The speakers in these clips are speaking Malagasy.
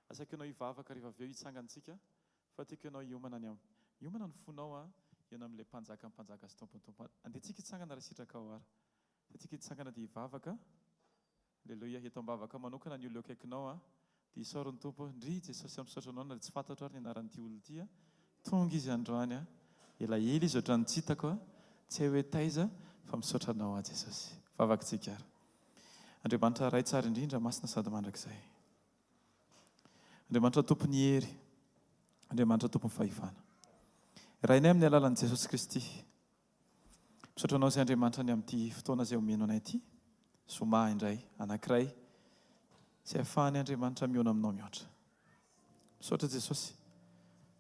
asaiko ianao hivavaka rehefa avy eo hitsangantsika fa tiako ianao hiomana ny fonao ianao amin'ilay mpanjaka sy tompontompo andehantsika hitsangana raha sitraka ao ary andehantsika hitsangana dia hivavaka aleloia eto ambavaka manokana ny olona eo akaikinao dia isaoriny tompo ndry Jesosy misaotra anao na tsy fantatra ary ny anaran'ity olona ity tonga izy androany elaela izy ohatran'ny tsy hitako tsy hay hoe taiza fa misaotra anao Jesosy vavakantsika ary Andriamanitra ray tsara indrindra masina sady mandrakizay Andriamanitra tompony hery Andriamanitra tompony fahefana rainay amin'ny alalan'i Jesosy Kristy misaotra anao izay Andriamanitra ny amin'ity fotoana izay omeno anay ity Zomà indray anankiray tsy ahafahany Andriamanitra miona aminao mihoatra misaotra Jesosy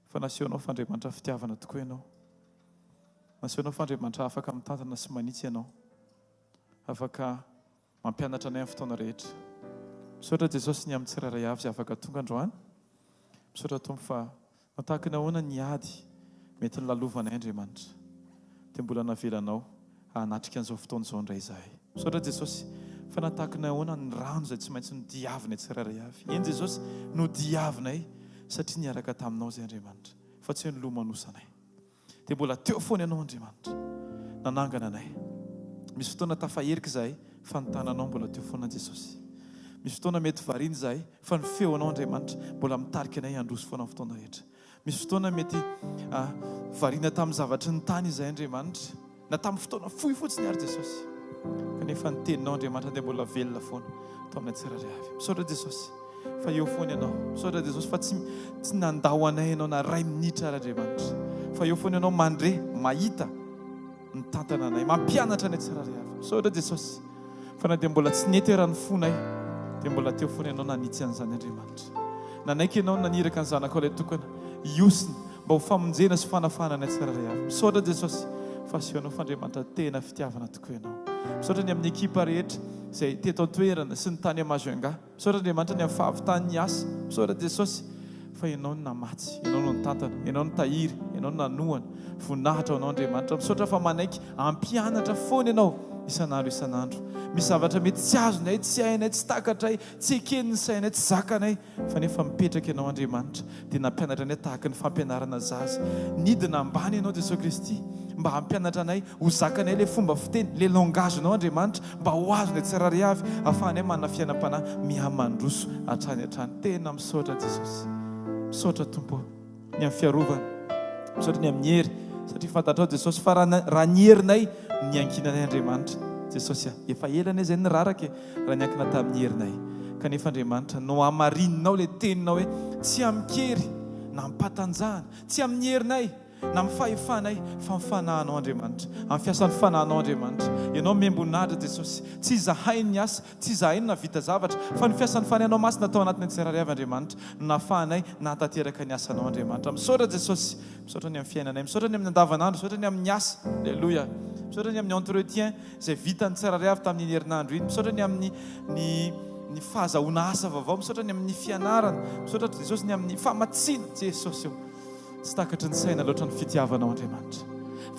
fa nasehonao fa Andriamanitra fitiavana tokoa ianao nasehonao fa Andriamanitra afaka mitantana sy manitsy ianao afaka mampianatra anay amin'ny fotoana rehetra misaotra Jesosy ny amin'ny tsirairay avy izay afaka tonga androany misaotra tompo fa natahaka ny ahoana ny ady mety ny lalovanay Andriamanitra dia mbola navelanao hanatrika an'izao fotoana izao indray izahay misaotra Jesosy fa natahaka ny ahoana ny rano izay tsy maintsy nodiavinay tsirairay avy eny Jesosy nodiavinay satria niaraka taminao izay Andriamanitra fa tsy hoe nilomanosana dia mbola teo foana ianao Andriamanitra nanangana anay misy fotoana tafaherika izahay fa ny tananao mbola teo foana Jesosy misy fotoana mety variana izahay fa ny feonao Andriamanitra mbola mitarika anay handroso foana amin'ny fotoana rehetra misy fotoana mety variana tamin'ny zavatry ny tany izahay Andriamanitra na tamin'ny fotoana fohy fotsiny ary Jesosy kanefa ny teninao Andriamanitra dia mbola velona foana tao amin'ny tsirairay avy misaotra Jesosy fa eo foana ianao misaotra Jesosy fa tsy nandao anay ianao na ray minitra ary Andriamanitra fa eo foana ianao mandre mahita ny tantana anay mampianatra anay tsirairay avy misaotra Jesosy fa na dia mbola tsy nety raha ny fonay dia mbola teo foana ianao nanitsy an'izany Andriamanitra nanaiky ianao naniraka ny zanakao ilay tokana iosiny mba ho famonjena sy fanafana anay tsirairay avy misaotra Jesosy fa asehonao fa Andriamanitra tena fitiavana tokoa ianao misaotra ny amin'ny ekipa rehetra izay teto an-toerana sy ny tany Amazonga misaotra Andriamanitra ny amin'ny fahavitany ny asa misaotra Jesosy fa ianao no namatsy ianao no nitantana ianao no tahiry ianao no nanohana voninahitra anao Andriamanitra misaotra fa manaiky ampianatra foana ianao isanandro misy zavatra mety tsy azonay tsy hainay tsy takatray tsy ekeniny sainay tsy zakanay fa nefa mipetraka ianao Andriamanitra dia nampianatra anay tahaka ny fampianarana zaza nidina ambany ianao Jesosy Kristy mba hampianatra anay ho zakanay ilay fomba fiteny ilay langazonao Andriamanitra mba ho azonay tsirairay avy ahafahanay manana fiainam-panahy mihamandroso hatrany tena misaotra Jesosy misaotra Tompo ny amin'ny fiarovana misaotra ny amin'ny hery satria fantatrao Jesosy fa raha ny herinay ny ankinanay Andriamanitra Jesosy efa elanay izay niraraka raha niankina tamin'ny herinay kanefa Andriamanitra no hamarinonao ilay teninao hoe tsy amin'kery na ampatanjahana tsy amin'ny herinay na amin'ny fahefanay fa amin'ny fanahinao Andriamanitra amin'ny fiasan'ny fanahinao Andriamanitra ianao miambonahitra Jesosy tsy zahay ny asa tsy zahay na vita zavatra fa ny fiasan'ny fanahinao masina atao anatin'ny tsirairay avy Andriamanitra nahafahanay natateraka ny asanao Andriamanitra misaotra Jesosy misaotra ny amin'ny fiainanay misaotra ny amin'ny andavanandro misaotra ny amin'ny asa alleluia misaotra ny amin'ny entretien izay vita ny tsirairay avy tamin'ny herinandro iny misaotra ny amin'ny ny fahazahoana asa vaovao misaotra ny amin'ny fianarana misaotra Jesosy ny amin'ny famatsiana Jesosy tsy takatry ny saina loatra ny fitiavanao Andriamanitra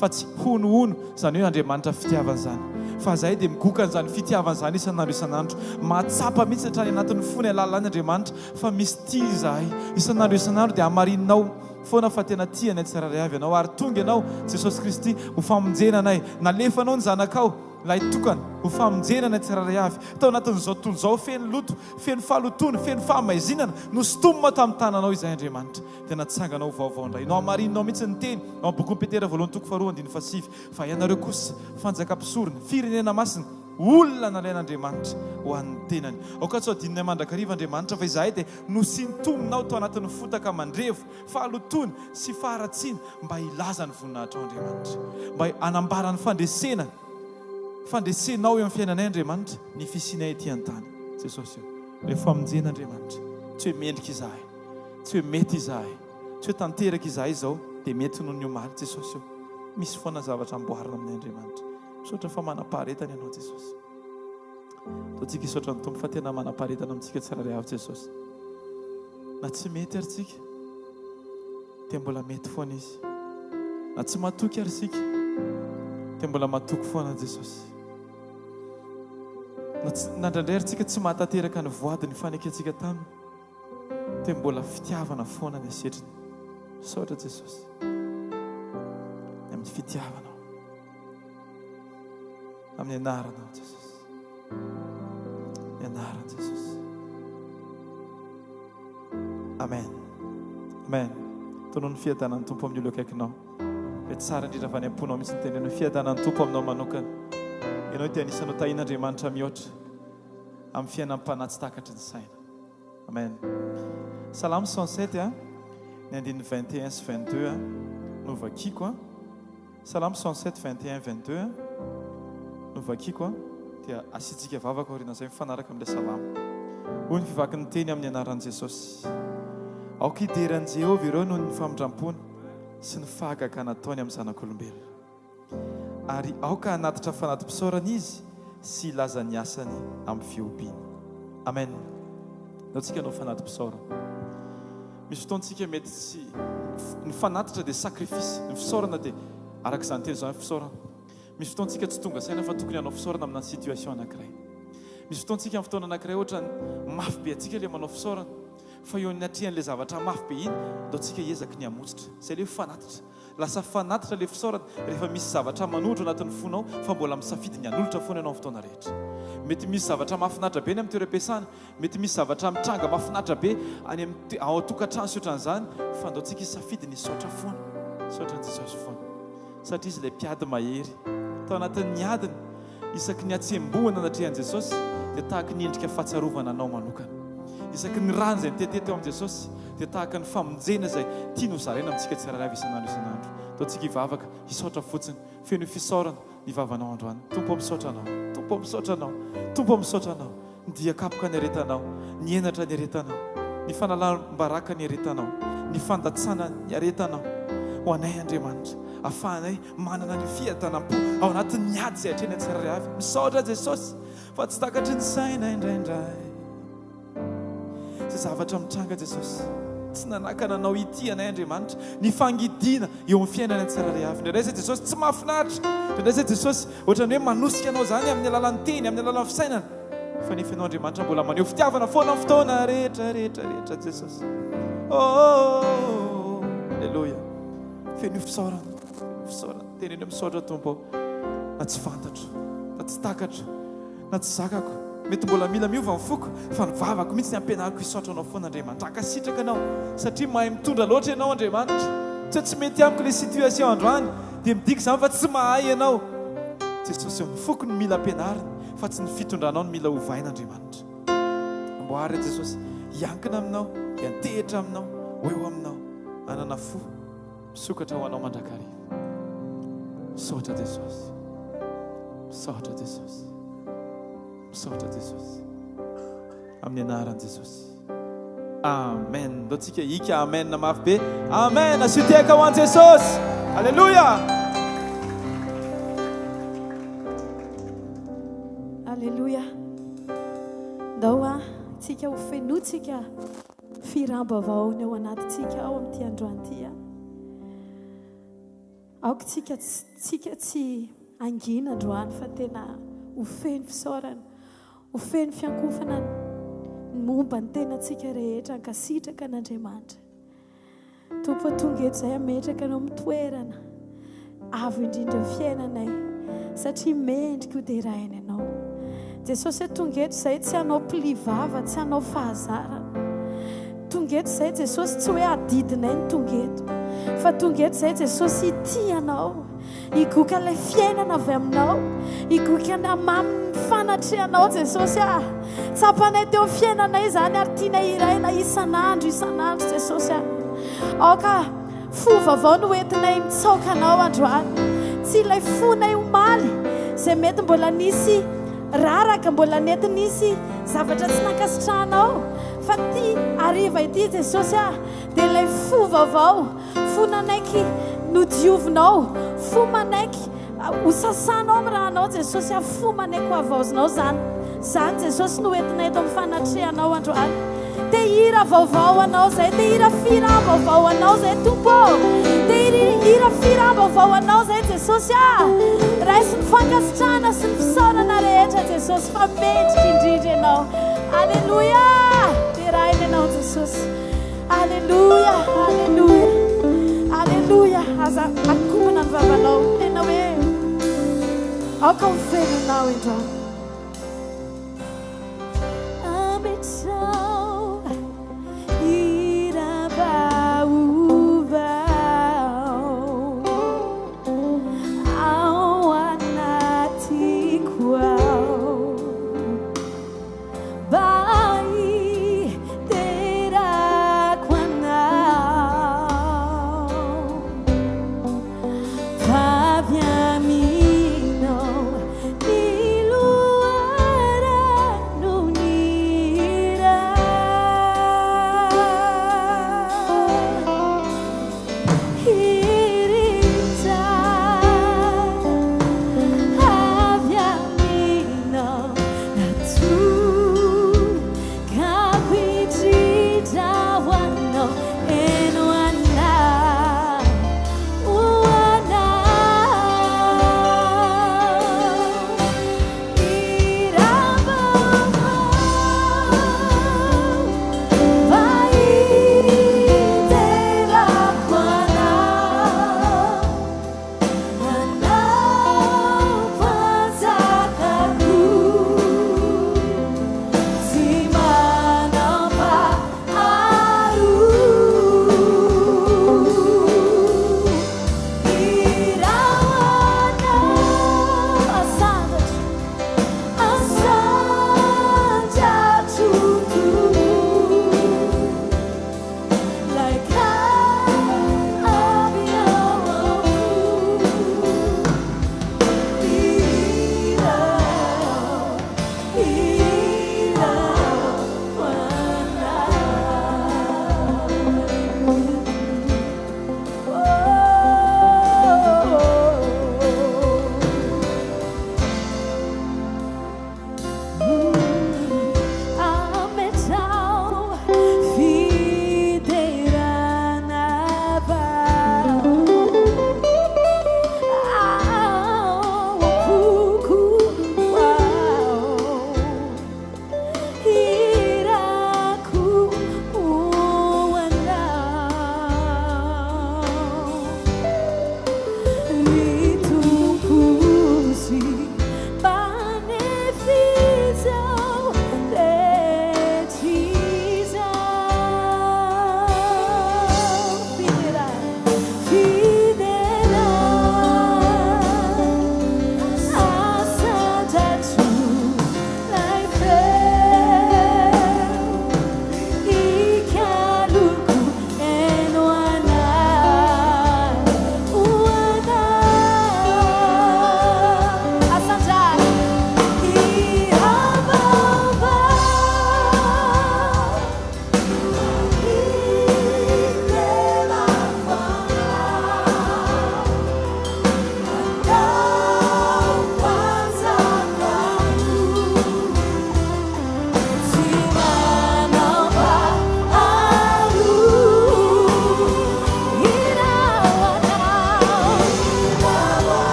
fa tsy honohono izany hoe Andriamanitra fitiavana izany fa zahay dia migoka an'izany fitiavana izany isanandro mahatsapa mihitsy hatrany anatin'ny fony alalany Andriamanitra fa misy tia izahay isanandro dia hamarinonao foana fa tena tia anay tsirairay avy ianao ary tonga ianao Jesosy Kristy ho famonjena anay nalefanao ny zanakao ilay tokana ho famonjena anay tsirairay avy tao anatin'izao tontolo izao feno loto feno fahalotona feno fahamaizinana no sitomina tamin'ny tananao izay Andriamanitra dia natsanganao vaovao indray no hamarinonao mihitsy ny teny ao amin'ny boky Petera voalohany toko 2:7 fa ianareo kosa fanjakam-pisorona firenena masina olona nalain'Andriamanitra ho an'ny tenany aoka tsy adinonay mandrakariva Andriamanitra fa izahay dia nosintominao tao anatin'ny fotaka mandrevo fahalotona sy faharatsiana mba hilaza ny voninahitrao Andriamanitra mba hanambarany fandresenao eo amin'ny fiainanay Andriamanitra ny fisianay etỳ an-tany Jesosy ilay famonjena Andriamanitra tsy hoe mendrika izahay tsy hoe mety izahay tsy hoe tanteraka izahay izao dia mety noho ny omaly Jesosy misy foana zavatra amboarina amin'ny Andriamanitra misaotra fa manam-paharetana ianao Jesosy taontsika hisaotra ny Tompo fa tena manam-paharetana amintsika tsirairay avy Jesosy na tsy mety ary tsika dia mbola mety foana izy na tsy matoky ary sika dia mbola matoky foana Jesosy nandraindray ary tsika tsy mahatateraka ny voady ny faneketsika taminy dia mbola fitiavana foana ny asetriny. Misaotra Jesosy amin'ny fitiavanao, amin'ny anaranao Jesosy, ny anaran Jesosy. Amen. Amen. Tonoa ny fiadanan'ny Tompo amin'ny olo akaikinao. Dia tsara indrindra fa ny amponao mihitsy ny tenenao fiadanan'ny Tompo aminao manokana. Ianao dia anisanao tahin'Andriamanitra mihoatra amin'ny fiainan'ny mpanatsy takatry ny saina. Amen. Salamo 107 ny andininy 21 sy 22 no vakiako. Salamo 107 21 22 no vakiako dia asitsika vavaka aoriana izay mifanaraka amin'ilay salamo. Hoy ny fivaky ny teny amin'ny anaran'i Jesosy. Aoka hideran'i Jehovah ireo noho ny famindram-pony sy ny fahagagana nataony amin'ny zanak'olombelona. Ary aoka hanatitra fanatim-pisaorana izy sy ilaza ny asany amin'ny fiompiany. Amen. Naotsika no fanatim-pisaorana. Misy fotoantsika mety tsy ny fanatitra dia sakrifisy, ny fisaorana dia araka izany teny izao ny fisaorana. Misy fotoantsika tsy tonga saina fa tokony hanao fisaorana amina situation anankiray. Misy fotoantsika amin'ny fotoana anankiray ohatra mafy be atsika ilay manao fisaorana, fa eo ny atrehan'ilay zavatra mafy be iny dao tsika ezaky ny hamotsitra. Izay ilay fanatitra. Lasa fanatitra ilay fisaorana rehefa misy zavatra manodro anatin'ny fonao fa mbola misafidy ny hanolotra foana ianao amin'ny fotoana rehetra. Mety misy zavatra mahafinaritra be ny amin'ny toeram-piasana, mety misy zavatra mitranga mahafinaritra be any ao an-tokantrano sy ohatran'izany, fa ndao tsika isafidy ny saotra foana, saotra ny Jesosy foana. Satria izy ilay mpiady mahery tao anatin'ny adiny isaky ny atsembohana anatrehan'i Jesosy dia tahaka ny endrika fahatsiarovana anao manokana. Isaky ny rano izay mitete teo amin'i Jesosy dia tahaka ny famonjena izay tiany ho zaraina amintsika tsirairay isan'andro isan'andro. Dao tsika hivavaka hisaotra fotsiny, feno fisaorana ny vavanao androany. Tompo misaotra anao, Tompo misaotra anao, Tompo misaotra anao. Ny diakapoka ny aretanao, ny enatra ny aretanao, ny fanalam-baraka ny aretanao, ny fandatsana ny aretanao. Ho anay Andriamanitra, ahafahanay manana ny fiadanam-po ao anatin'ny ady izay hatreny tsirairay avy. Misaotra Jesosy fa tsy takatry ny saina indraindray. Zay zavatra mitranga Jesosy, tsy nanakana anao ity anay Andriamanitra, ny fangidiana eo amin'ny fiainana tsirairay avy. Indray izay Jesosy tsy mahafinaritra, indray izay Jesosy ohatran'ny hoe manosika anao zany amin'ny alalan'ny teny, amin'ny alalan'ny fisainana, fa nefa ianao Andriamanitra mbola maneho fitiavana foana amin'ny fotoana rehetra Jesosy. Oh, alleluia. Feno fisaorana, fisaorana. Teneno misaotra Tompo, na tsy fantatro, na tsy takatro, na tsy zakako. Mety mbola mila miova ny foko fa ny vavako mihitsy ny ampianariko hisaotra anao foana Andriamanitra. Ankasitraka anao satria mahay mitondra loatra ianao Andriamanitra. Tsy mety amiko ilay situation androany dia midika izany fa tsy mahay ianao. Jesosy ny foko ny mila ampianarina fa tsy ny fitondranao ny mila hovaina Andriamanitra. Amboary Jesosy hiankina aminao, hiantehitra aminao, eo aminao, anana fo misokatra ho anao mandrakariva. Misaotra Jesosy, misaotra Jesosy, misaotra Jesosy, amin'ny anaran'i Jesosy. Amen. Dao tsika hika amen na mafy be. Amen. Asiteka ho an'i Jesosy. Alleluia. Alleluia. Dao tsika ho fenotsika firambavao ny ao anatintsika ao amin'ity androany ity. Aoka tsika tsy angina androany fa tena ho feno fisaorana, ho feno fiankofana momba ny tenatsika rehetra, ankasitraka n'Andriamanitra. Tompo tonga eto izay ametraka anao amin'ny toerana avo indrindra ny fiainanay satria mendrika ho deraina ianao. Jesosy tonga eto izay tsy hanao mpilivava, tsy hanao fahazarana. Tonga eto izay Jesosy tsy hoe adidinay ny tonga eto, fa tonga eto izay Jesosy ity anao, higoka ilay fiainana avy aminao, higoka amin'ny fanatrehanao Jesosy. Tsapanay teo fiainanay izany ary tianay iraina isan'andro Jesosy. Aoka fo vaovao no entinay mitsaoka anao androany, tsy ilay fonay omaly izay mety mbola nisy raraka, mbola nety nisy zavatra tsy nankasitrahanao, fa ty ariva ity Jesosy dia ilay fo vaovao, fo nanaiky nodiovinao, fo manaiky ho sasanao amin'ny rahanao Jesosy, fo manaiky ho avaozinao zany Jesosy no entinay eto amin'ny fanatrehanao androany. Te hira vaovao anao zay, te hira fira vaovao anao zay Tompo, te hira fira vaovao anao zay Jesosy. Raisy ny fankasitrahana sy ny fisaorana rehetra Jesosy, fa mendrika indrindra ianao. Alleluia. Deraina ianao Jesosy, aza akomana ny vavanao tena hoe aoka ho fenonao indrao Zomà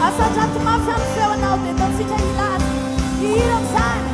asatraty mafy amin'ny feonao dia taontsika ilany ino zany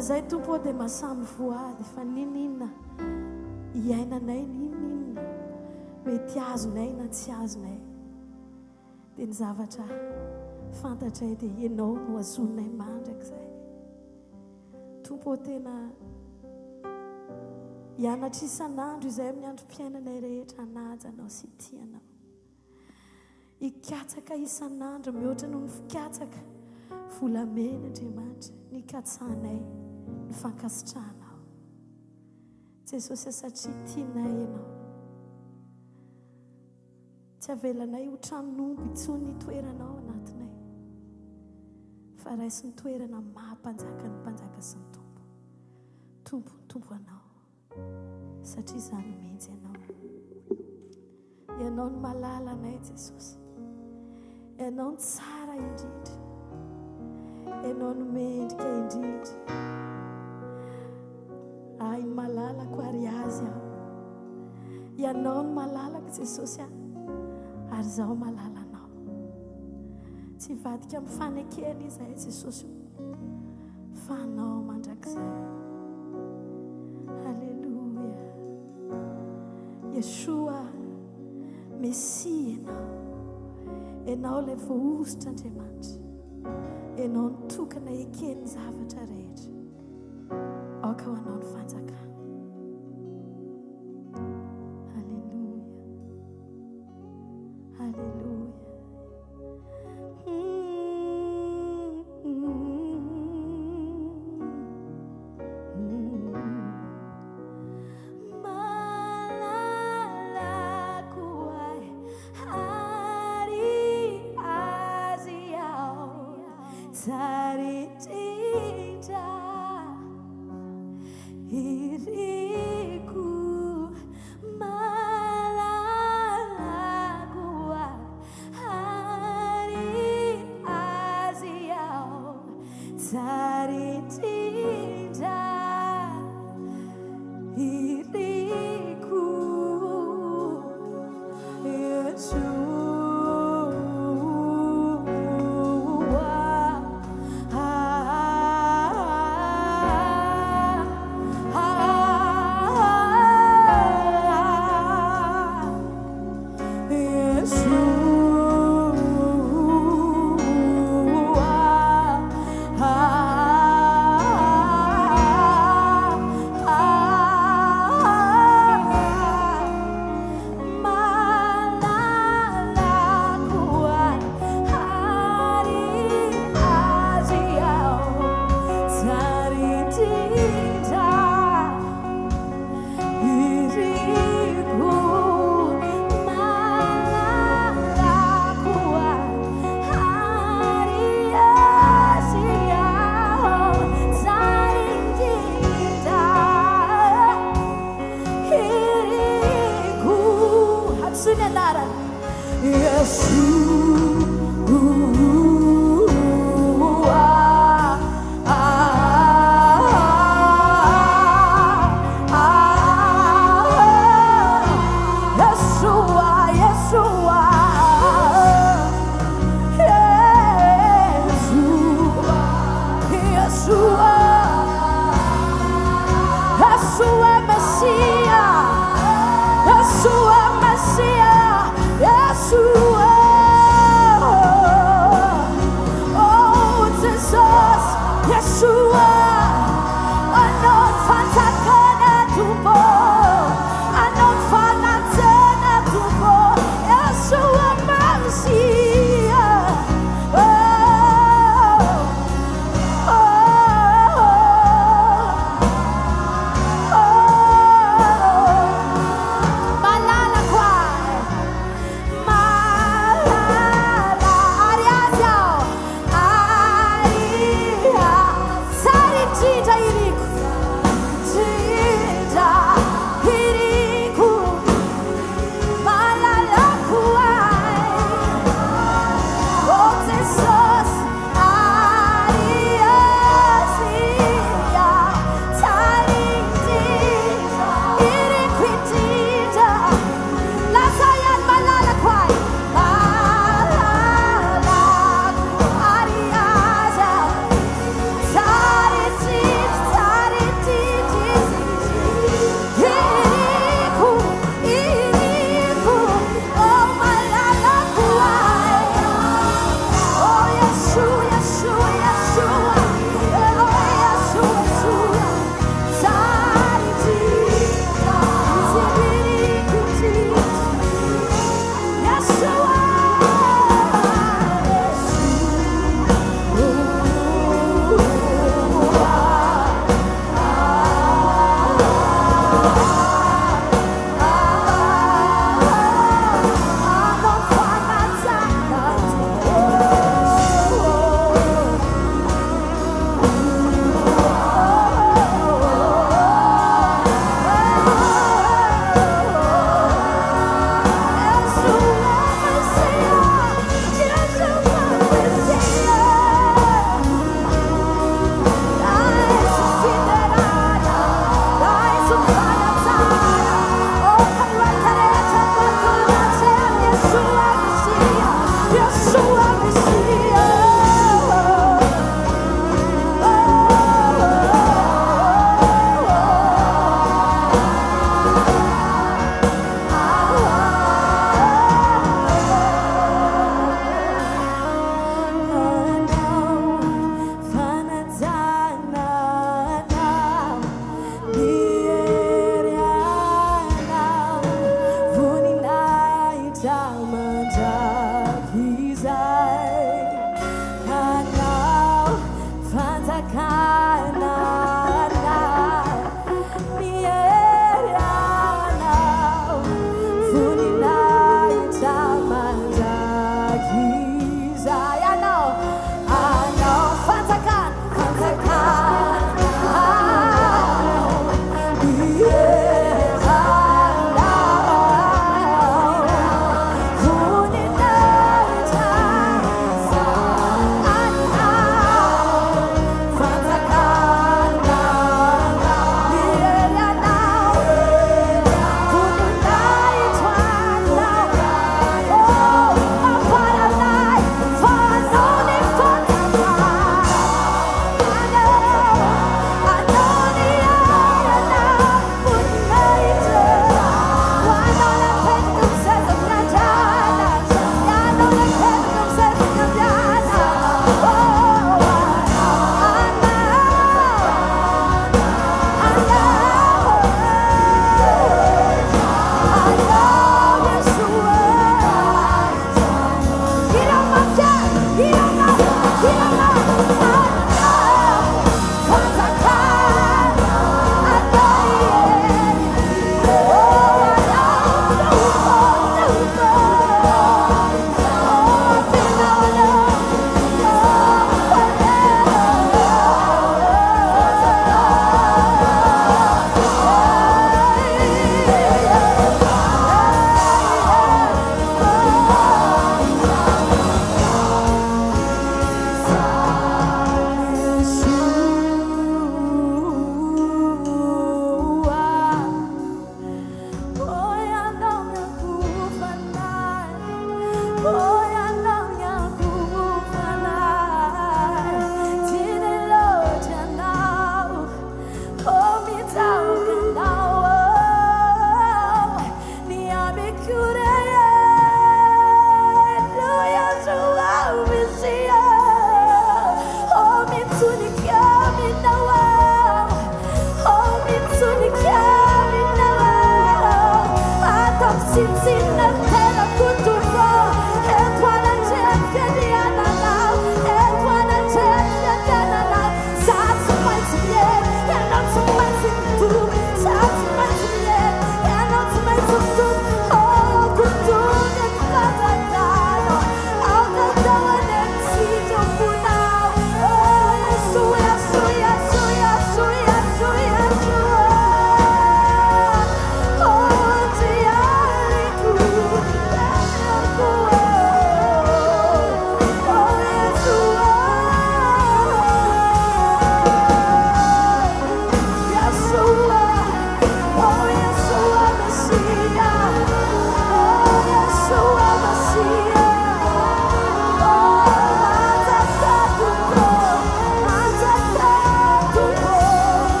zay tompo dia masamy voady fa ninina iainanay ninina mety azonay na tsy azonay dia ny zavatra fantatray dia ianao no azonay mandrak'izay tompo tena hianatra isan'andro izay amin'ny androm-piainanay rehetra hanajanao sy tianao hikatsaka isan'andro mihoatra noho ny fikatsaka volamena Andriamanitra ny katsanay ny fankasitrahanao Jesosy satria tianay ianao tsy avelanay ho tranomby intsony ny toeranao anatinay fa raisy ny toerana mahampanjaka ny mpanjaka sy ny tompo anao satria izany mihitsy ianao ny malala anay Jesosy ianao ny tsara indrindra ianao ny mendrika indrindra ay malalako ary azy aho ianao ny malalako Jesosy ary zaho malala anao tsy vadika amin'ny fanekena izahay Jesosy fa anao mandrakizay Halleluja Yeshua Messia ianao ilay voahositra Andriamanitra ianao ny tokana ekeny zavatra rehetra aoka ho anao ny fanjakana Halleluja Halleluja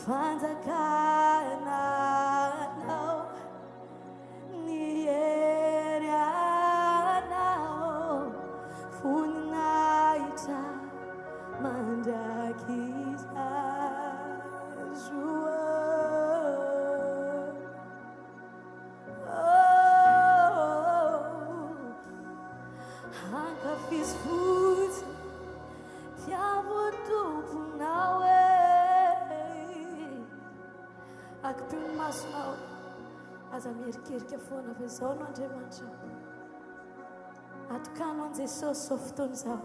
fanjakananao ny hery anao voninahitra mandraky zazo hankafisy fotsy tiavon-tomponao akitoy ny masonao aza mierikerika foana fa izao no Andriamanitra atokano an Jesosy zao fotoana izao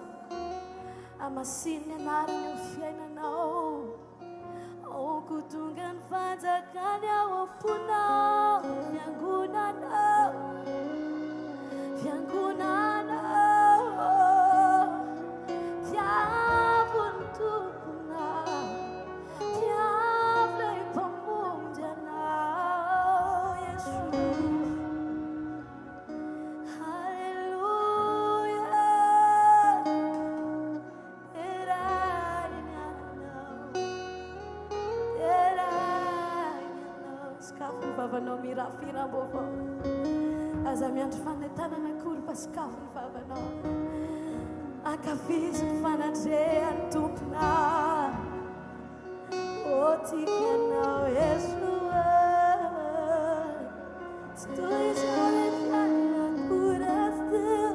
amasiny ny anarany amin'ny fiainanao aoko tonga ny fanjakany ao am-ponao fiangonanao tiavo ny tomponao tiavo lay mpamonjy anao Yesu halleluja teragny anao sakafo ny vavanao mirafiram-bovao aza miandry fanentanana akory pasakafo ny vavanao akafizy ny fanatrehan'ny tompona o tikanao Yeshua tsy toy izao ny fiainana akory teo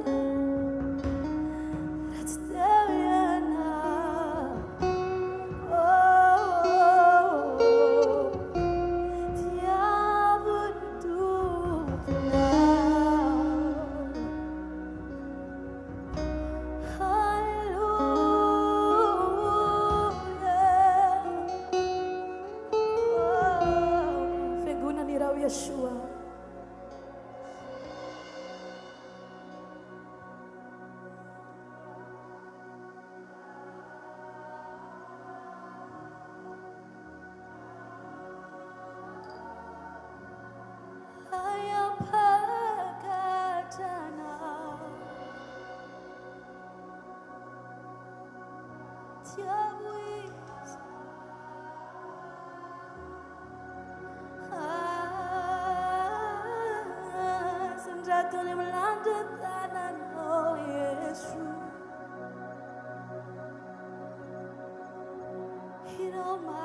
raha tsy teo ianao tiavo ny tompona Yeshua ayapakatana tiawis Sanjatone melanda tananmu Yesus Hiroma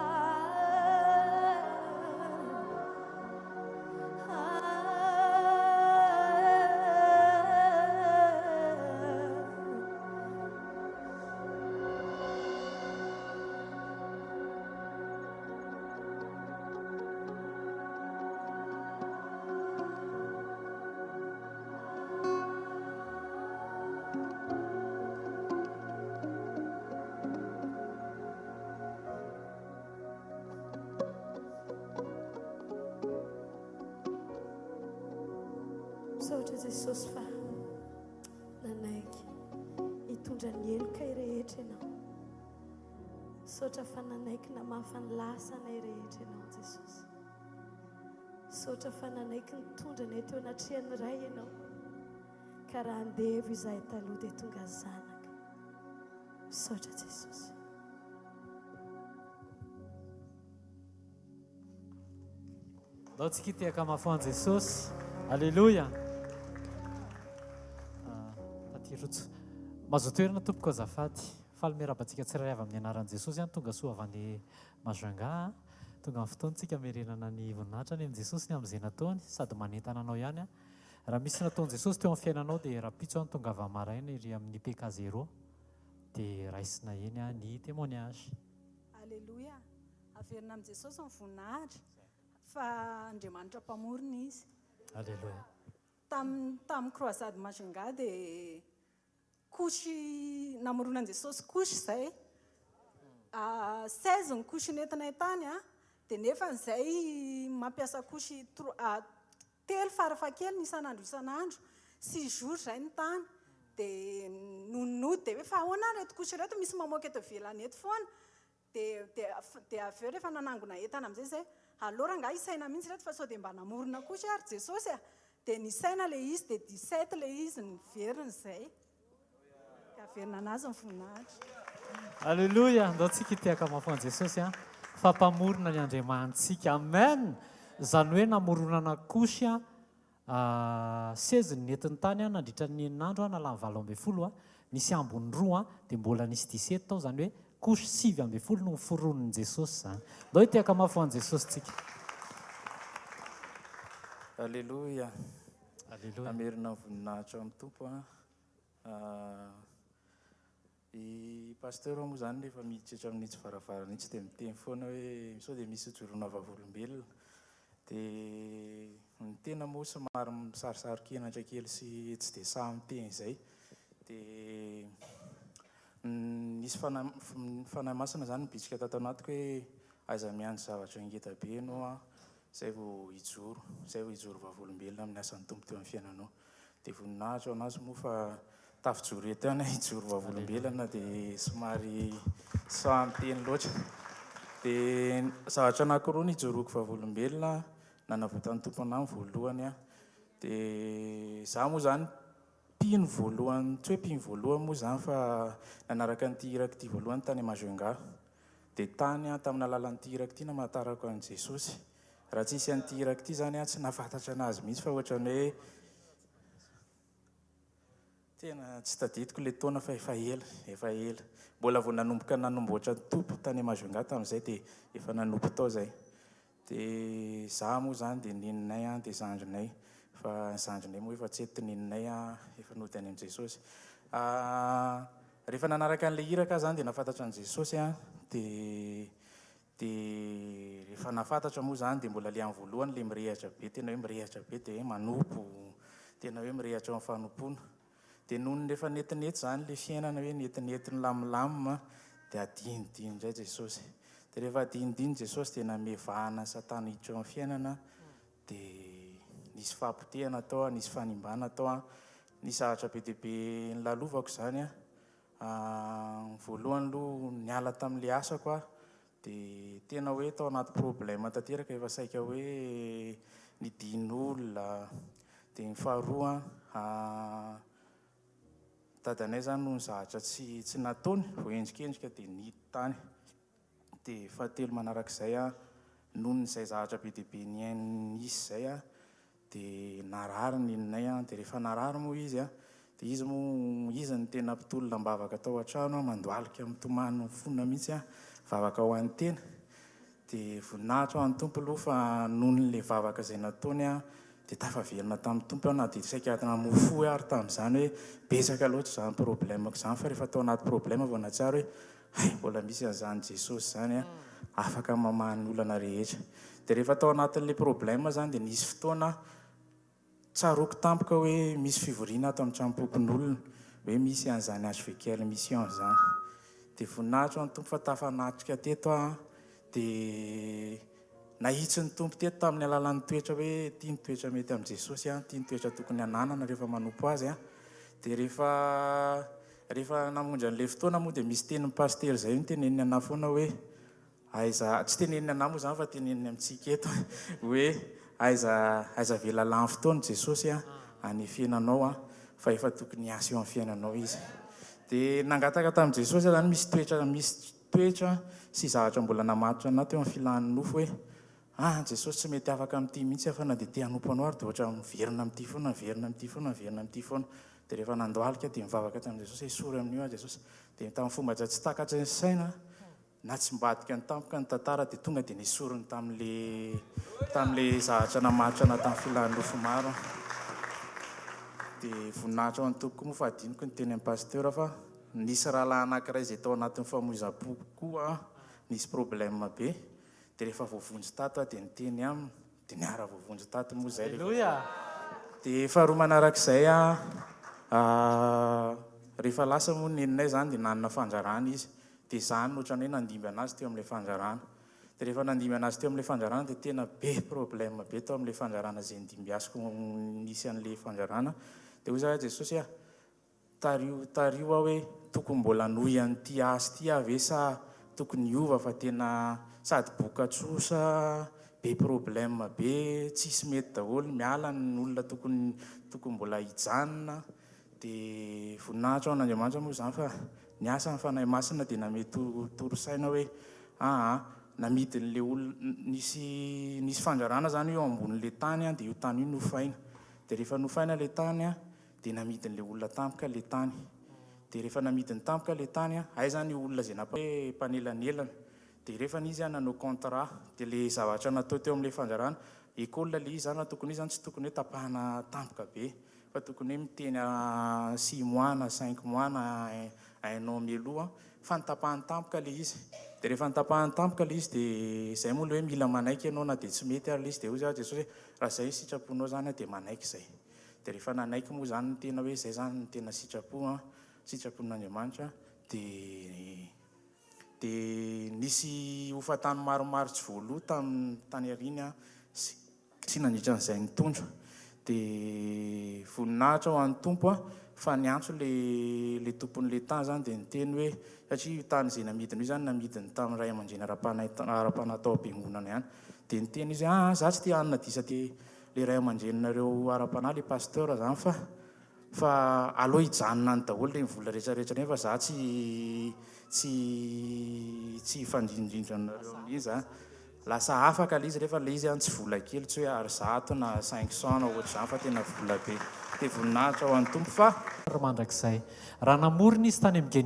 Misaotra Jesosy fa nanaiky hitondra ny helokay rehetra ianao. Misaotra fa nanaiky namafa ny lasanay rehetra ianao Jesosy. Misaotra fa nanaiky nitondra ny teo anatrehany ray ianao. Ka raha andevo izahay taloha dia tonga zanaka. Misaotra Jesosy. Dao tsika tiaka mafoan Jesosy. Alléluia. Mazo toerana tompoko azafady faly miarabantsika tsirairay avy amin'ny anaran'i Jesosy any tonga soa avy any Majunga tonga amin'ny fotoantsika merenana ny voninahitra any amin'i Jesosy ny amin'izay nataony sady manentana anao ihany raha misy nataon'i Jesosy teo amin'ny fiainanao dia rapitso any tonga avy amaraina iry amin'ny PK0 dia raisina eny ny témoignage. Alléluia. Averina amin'i Jesosy ny voninahitra fa Andriamanitra mpamorona izy. Alléluia. Tam croisade Majunga dia kosy namoronan'i Jesosy kosy izay 16 ny kosy nentinay tany dia nefa izay mampiasa kosy telo farafahakeliny isan'andro 6 jours izay ny tany dia nonody dia hoe fa ahoana reto kosy reto misy mamoaka eto ivelany eto foana dia avy eo rehefa nanangona entana amin'izay zay alora nga isaina mihitsy reto fa sao dia mba namorona kosy ary Jesosy dia nisaina le izy dia 17 le izy niveriny izay. Alléluia. Ndao tsika tiaka mafoan Jesosy fampamorona ny andriamantsika. Amen. Zany hoe namoronana kosy seziny nentin'ny tany nandritra ny eninandro na 7 nisy ambony roa dia mbola nisy 17 tao, zany hoe kosy 7 no foronin'i Jesosy zany. Ndao tiaka mafy ho an'i Jesosy tsika. Alleluia. Alleluia. Amerina voninahitra amin'ny tompo. I pasteur moa zany rehefa miditra amin'ny tsy varavarana itsy dia miteny foana hoe sao dia misy joroana vavolombelona. Dia ny tena moa somary misarisarikenatra kely sy tsy dia sahy miteny izay. Dia nisy fanahy masina zany nibitsika tato anatiko hoe aiza miandry zavatra ngeda be ianao zay vao hijoro vavolombelona amin'ny asan'ny tompo teo amin'ny fiainanao. Dia voninahitra anazy moa fa tafijoro eto ihany hijoro vavolombelona dia somary sahy miteny loatra. Dia zavatra anankiroa nijoroako vavolombelona nanavotan'ny tompo anahy voalohany. Dia za moa zany pino voalohany, tsy hoe pino voalohany moa zany fa nanaraka an'ity iraka ity voalohany tany Majunga. Dia tany tamin'ny alalan'ity iraka ity namatarako an'i Jesosy. Raha tsy hisy an'ity iraka ity zany tsy nafantatra anazy mihitsy fa ohatrany hoe tena tsy tadidiko ilay taona fa efa ela. Mbola vao nanomboka nanomboatra tompo tany Majunga tamin'izay dia efa nanompo tao zay. Dia za moa zany dia neninay dia zandrinay. Fa zandrinay moa efa tsy eto neninay efa nody any amin'i Jesosy. Rehefa nanaraka an'ilay iraka zany dia nafantatra an'i Jesosy dia rehefa nafantatra moa zany dia mbola le amin'ny voalohany le mirehatra be, tena hoe mirehatra be dia hoe manompo, tena hoe mirehatra amin'ny fanompona. Dia noho ny rehefa netinety zany le fiainana hoe netinety ny lamilamina dia adinidiny indray Jesosy. Dia rehefa adinidiny Jesosy dia namevahana Satana hiditra amin'ny fiainana dia nisy fampotehana tao, nisy fanimbana tao, nisy zavatra be dia be nilalovako zany. Voalohany aloha niala tamin'ilay asako dia tena hoe tao anaty problème tanteraka efa saika hoe nidin'olona. Dia ny faharoa dadanay zany noho ny zavatra tsy nataony voendrikendrika dia nidy tany. Dia fahatelo manarak'izay noho n'izay zavatra be dia be nisy izay dia narary neninay. Dia rehefa narary moa izy dia izy no tena mpitolona mbavaka tao an-trano mandoalika mitomany fonina mihitsy vavaka ho an'ny tena. Dia voninahitra ho an'ny tompo aloha fa noho n'ilay vavaka izay nataony dia tafaverina tamin'ny tompo na dia saika namofo ary tamin'izany hoe betsaka loatra izany problèmako izany. Fa rehefa tao anaty problème vao nahatsiaro hoe mbola misy an'izany Jesosy zany afaka mamahany olana rehetra. Dia rehefa tao anatin'ilay problème zany dia nisy fotoana tsaroako tampoka hoe misy fivoriana ato amin'ny tranom-pokon'olona hoe misy an'izany hvkl-mission zany. Dia voninahitra ny tompo fa tafanatrika teto dia nahitsy ny tompo teto tamin'ny alalan'ny toetra hoe tia ny toetra mety amin'i Jesosy, tia ny toetra tokony hananana rehefa manompo azy. Dia rehefa namonjy an'ilay fotoana moa dia misy tenin'ny paster zay ny teneniny anahy foana hoe aiza, tsy teneniny anahy moa zany fa teneniny amintsika eto hoe aiza velalany fotoana Jesosy hanefenanao fa efa tokony hiasa eo amin'ny fiainanao izy. Dia nangataka tamin'i Jesosy zany misy toetra sy zavatra mbola namatotra anaty eo amin'ny filan'ny nofo hoe Jesosy tsy mety afaka amin'ity mihitsy fa na dia te hanompo anao ary dia ohatra miverina amin'ity foana. Dia rehefa nandoalika dia mivavaka tamin'i Jesosy esory amin'io Jesosy. Dia tamin'ny fomba tsy takatra ny saina na tsy mbadika ny tampoka ny tantara dia tonga dia nesoriny tamin'ilay zavatra namatotra anaty tamin'ny filan'ny nofo maro. Dia voninahitra ao an-toko moa fa adiniko ny teny amin'ny pasteur fa nisy rahalahy anankiray izay tao anatin'ny famoizam-po koa nisy problème be. Dia rehefa voavonjy tato dia niteny aminy dia niara voavonjy tato moa zay. Dia faharoa manarak'izay rehefa lasa moa neninay zany dia nanana fanjarana izy. Dia zany ohatrany hoe nandimby anazy teo amin'ilay fanjarana. Dia rehefa nandimby anazy teo amin'ilay fanjarana dia tena be problème be tao amin'ilay fanjarana izay nidimby asiko nisy an'ilay fanjarana. Dia hoy zany Jesosy tario hoe tokony mbola nohy an'ity asy ity ve sa tokony hiova fa tena sady bokatsosa be problème be tsisy mety daholo miala ny olona tokony mbola hijanona. Dia voninahitra ao an'Andriamanitra moa zany fa niasa ny fanahy masina dia namety torosaina hoe namidin'le olona nisy fandrarana zany eo ambon'le tany a, dia io tany io nofaina. Dia rehefa nofaina le tany a, dia namidin'le olona tampoka le tany. Dia rehefa namidiny tampoka le tany a, ay zany olona zay hoe mpanelanelana. Dia rehefa n'izy a nanao contrat, dia le zavatra natao teo amin'le fandrarana, école le izy zany tokony izy zany tsy tokony hoe tapahana tampoka be, fa tokony hoe miteny 6 mois na 5 mois na 1 an mialoha fa nitapahany tampoka le izy. Dia rehefa nitapahany tampoka le izy, dia izay moa le hoe mila manaiky ianao na dia tsy mety ary le izy. Dia hoy Jesosy hoe raha izay sitraponao zany dia manaiky izay. Dia rehefa nanaiky moa zany ny tena hoe izay zany ny tena sitrapon'Andriamanitra, dia nisy hofatany maromaro tsy voaloha tany ariny a, sy nandritra n'izay nitondro. Dia voninahitra ho an'ny tompo a, fa niantso le tompon'le tany zany, dia niteny hoe satria io tany izay namidiny io zany namidiny tamin'ny ray aman-dreny ara-panatao am-piangonana ihany. Dia niteny izy za tsy te hanina disa le ray aman-dreninareo ara-panahy le pasteur zany, fa aloha hijanona ny daholo le vola rehetrarehetra nefa za tsy hifandrindrindra nareo amin'iny za. Lasa afaka le izy rehefa le izy tsy vola kely, tsy hoe ary 100 na 500 na ohatr'izany fa tena vola be. Dia voninahitra ho an'ny tompo fa mandrakizay raha namorona izy tany amin'ny